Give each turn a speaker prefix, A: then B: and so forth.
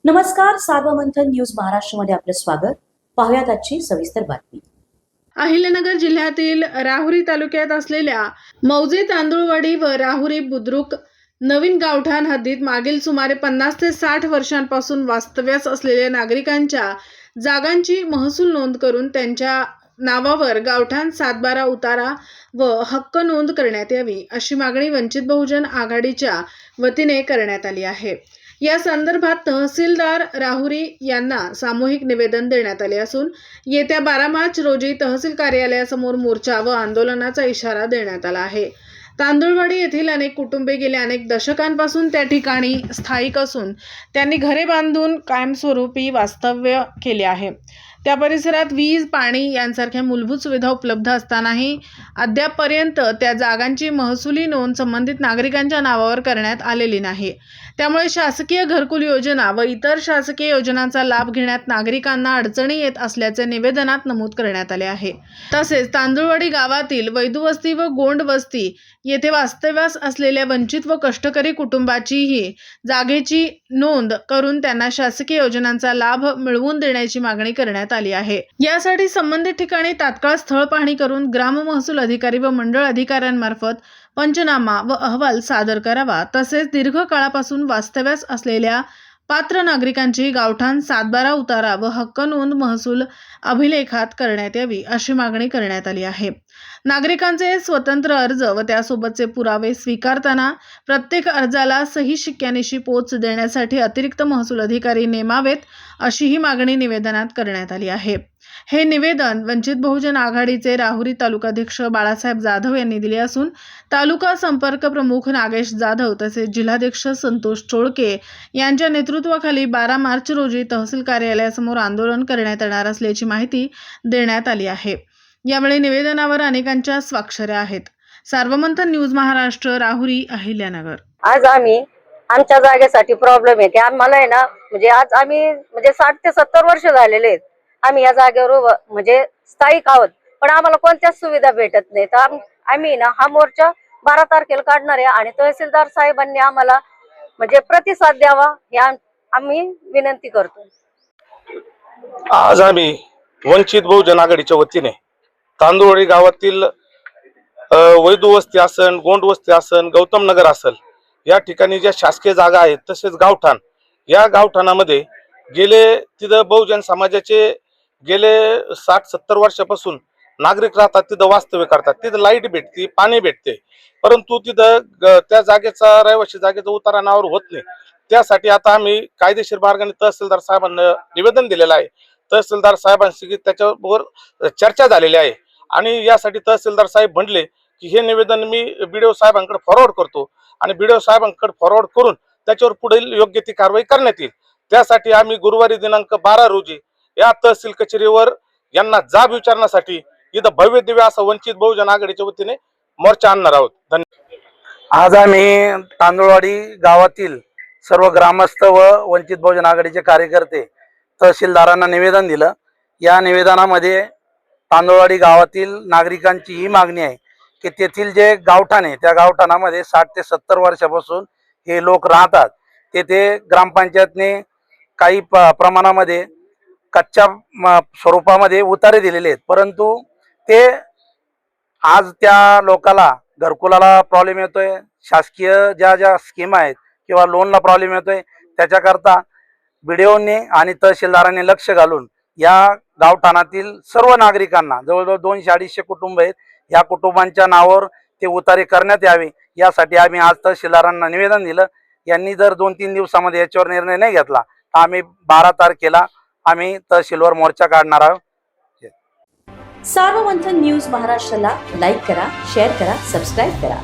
A: नमस्कार, सार्वमंथन न्यूज महाराष्ट्रमध्ये आपलं स्वागत. पाहुयात आजची सविस्तर बातमी.
B: अहिल्यानगर जिल्ह्यातील राहुरी तालुक्यात असलेल्या मौजे तांदुळवाडी व राहुरी बुद्रुक नवीन गावठाण हद्दीत मागील सुमारे 50 ते 60 वर्षांपासून वास्तव्यास असलेल्या नागरिकांच्या जागांची महसूल नोंद करून त्यांच्या नावावर गावठाण 7/12 उतारा व हक्क नोंद करण्यात यावी अशी मागणी वंचित बहुजन आघाडीच्या वतीने करण्यात आली आहे. या संदर्भात तहसीलदार राहुरी यांना सामूहिक निवेदन देण्यात आले असून येत्या 12 मार्च रोजी तहसील कार्यालयासमोर मोर्चा व आंदोलनाचा इशारा देण्यात आला आहे. तांदुळवाडी येथील अनेक कुटुंबे गेल्या अनेक दशकांपासून त्या ठिकाणी स्थायिक असून त्यांनी घरे बांधून कायमस्वरूपी वास्तव्य केले आहे. त्या परिसरात वीज, पाणी यांसारख्या मूलभूत सुविधा उपलब्ध असतानाही अद्यापपर्यंत त्या जागांची महसुली नोंद संबंधित नागरिकांच्या नावावर करण्यात आलेली नाही. त्यामुळे शासकीय घरकुल योजना व इतर शासकीय योजनांचा लाभ घेण्यात नागरिकांना अडचणी येत असल्याचे निवेदनात नमूद करण्यात आले आहे. तसेच तांदुळवाडी गावातील वैदुवस्ती व गोंड वस्ती येथे वास्तव्यास असलेल्या वंचित व कष्टकरी कुटुंबाचीही जागेची नोंद करून त्यांना शासकीय योजनांचा लाभ मिळवून देण्याची मागणी करण्यात आली आहे. यासाठी संबंधित ठिकाणी तात्काळ स्थळ पाहणी करून ग्राम महसूल अधिकारी व मंडळ अधिकाऱ्यांमार्फत पंचनामा व अहवाल सादर करावा. तसेच दीर्घ काळापासून वास्तव्यास असलेल्या पात्र नागरिकांची गावठाण 7/12 उतारा व हक्क नोंद महसूल अभिलेखात करण्यात यावी अशी मागणी करण्यात आली आहे. नागरिकांचे स्वतंत्र अर्ज व त्यासोबतचे पुरावे स्वीकारताना प्रत्येक अर्जाला सही शिक्क्यानिशी पोच देण्यासाठी अतिरिक्त महसूल अधिकारी नेमावेत अशी ही मागणी निवेदनात करण्यात आली आहे. हे निवेदन वंचित बहुजन आघाडीचे राहुरी तालुकाध्यक्ष बाळासाहेब जाधव यांनी दिले असून तालुका संपर्क प्रमुख नागेश जाधव तसेच जिल्हाध्यक्ष संतोष चोळके यांच्या नेतृत्वाखाली 12 मार्च रोजी तहसील कार्यालयासमोर आंदोलन करण्यात येणार असल्याची माहिती देण्यात आली आहे. यावेळी निवेदनावर अनेकांच्या स्वाक्षऱ्या आहेत. सार्वमंथन न्यूज महाराष्ट्र, राहुरी, अहिल्यानगर.
C: आज आम्ही आमच्या जागेसाठी प्रॉब्लेम आहे की आम्हाला आहे ना, म्हणजे आज आम्ही 60 ते 70 वर्ष झालेले आहेत आम्ही या जागेवर म्हणजे स्थायिक आहोत, पण आम्हाला कोणत्याच सुविधा भेटत नाही. तर आम्ही ना हा मोर्चा 12 तारखेला काढणार आहे आणि तहसीलदार साहेबांनी आम्हाला म्हणजे प्रतिसाद द्यावा हे आम्ही विनंती करतो.
D: आज आम्ही वंचित बहुजन आघाडीच्या वतीने तांदुळवाडी गावातील वैदुवस्ती असन, गोंड वस्ती असन, गौतम नगर असल या ठिकाणी ज्या शासकीय जागा आहेत तसेच गावठाण, या गावठाणामध्ये गेले तिथं बहुजन समाजाचे गेले 60-70 वर्षापासून नागरिक राहतात, तिथं वास्तव्य करतात. तिथं लाईट भेटते, पाणी भेटते, परंतु तिथं त्या जागेचा रहिवासी जागेचा उतारा नावावर होत नाही. त्यासाठी आता आम्ही कायदेशीर मार्गाने तहसीलदार साहेबांना निवेदन दिलेलं आहे. तहसीलदार साहेबांशी त्याच्यावर चर्चा झालेली आहे आणि यासाठी तहसीलदार साहेब म्हणले की हे निवेदन मी BDO साहेबांकडे फॉरवर्ड करतो आणि BDO साहेबांकडे फॉरवर्ड करून त्याच्यावर पुढील योग्य ती कारवाई करण्यात येईल. त्यासाठी आम्ही गुरुवारी दिनांक 12 रोजी या तहसील कचेरीवर यांना जाब विचारण्यासाठी इथं भव्य दिव्य असं वंचित बहुजन आघाडीच्या वतीने मोर्चा आणणार आहोत. धन्यवाद.
E: आज आम्ही तांदुळवाडी गावातील सर्व ग्रामस्थ व वंचित बहुजन आघाडीचे कार्यकर्ते तहसीलदारांना निवेदन दिलं. या निवेदनामध्ये तांदुळवाडी गावातील नागरिकांची ही मागणी आहे की तेथील जे गावठाण आहे त्या गावठाणामध्ये 60 ते 70 वर्षापासून हे लोक राहतात. तेथे ग्रामपंचायतने काही प्रमाणामध्ये कच्च्या स्वरूपामध्ये उतारे दिलेले आहेत, परंतु ते आज त्या लोकाला घरकुलाला प्रॉब्लेम येतोय, शासकीय ज्या स्कीम आहेत किंवा लोनला प्रॉब्लेम येतोय. त्याच्याकरता BDOने आणि तहसीलदारांनी लक्ष घालून या गावठाणातील सर्व नागरिकांना, जवळजवळ 200-250 कुटुंब आहेत, या कुटुंबांच्या नावावर ते उतारे करण्यात यावे यासाठी आम्ही आज तहसीलदारांना निवेदन दिलं. यांनी जर 2-3 दिवसामध्ये याच्यावर निर्णय नाही घेतला तर आम्ही 12 तारखेला आम्ही तहसीलवर मोर्चा काढणार आहोत.
A: सार्वमंथन न्यूज महाराष्ट्राला लाईक करा, शेअर करा, सबस्क्राईब करा.